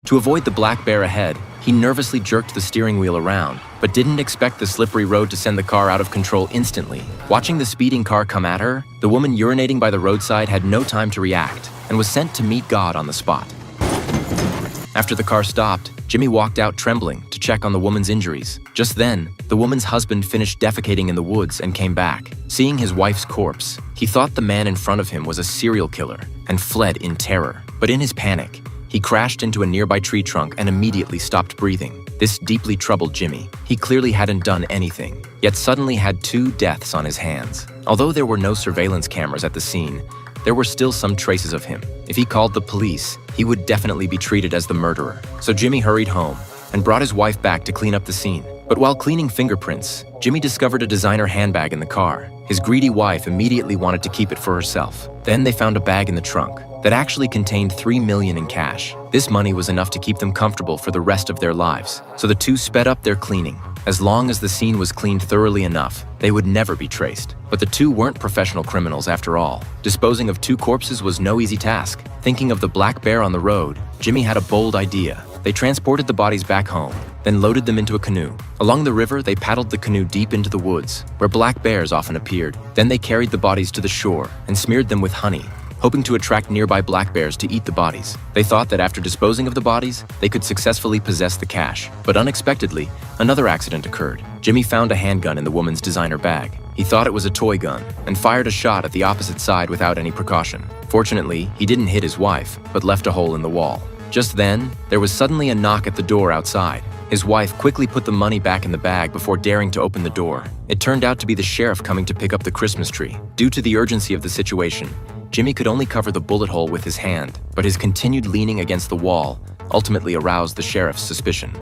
To avoid the black bear ahead, he nervously jerked the steering wheel around, but didn't expect the slippery road to send the car out of control instantly. Watching the speeding car come at her, the woman urinating by the roadside had no time to react and was sent to meet God on the spot. After the car stopped, Jimmy walked out trembling to check on the woman's injuries. Just then, the woman's husband finished defecating in the woods and came back. Seeing his wife's corpse, he thought the man in front of him was a serial killer and fled in terror. But in his panic, he crashed into a nearby tree trunk and immediately stopped breathing. This deeply troubled Jimmy. He clearly hadn't done anything, yet suddenly had 2 deaths on his hands. Although there were no surveillance cameras at the scene, there were still some traces of him. If he called the police, he would definitely be treated as the murderer. So Jimmy hurried home and brought his wife back to clean up the scene. But while cleaning fingerprints, Jimmy discovered a designer handbag in the car. His greedy wife immediately wanted to keep it for herself. Then they found a bag in the trunk that actually contained $3 million in cash. This money was enough to keep them comfortable for the rest of their lives. So the two sped up their cleaning. As long as the scene was cleaned thoroughly enough, they would never be traced. But the two weren't professional criminals after all. Disposing of 2 corpses was no easy task. Thinking of the black bear on the road, Jimmy had a bold idea. They transported the bodies back home, then loaded them into a canoe. Along the river, they paddled the canoe deep into the woods, where black bears often appeared. Then they carried the bodies to the shore and smeared them with honey, hoping to attract nearby black bears to eat the bodies. They thought that after disposing of the bodies, they could successfully possess the cash. But unexpectedly, another accident occurred. Jimmy found a handgun in the woman's designer bag. He thought it was a toy gun and fired a shot at the opposite side without any precaution. Fortunately, he didn't hit his wife, but left a hole in the wall. Just then, there was suddenly a knock at the door outside. His wife quickly put the money back in the bag before daring to open the door. It turned out to be the sheriff coming to pick up the Christmas tree. Due to the urgency of the situation, Jimmy could only cover the bullet hole with his hand, but his continued leaning against the wall ultimately aroused the sheriff's suspicion.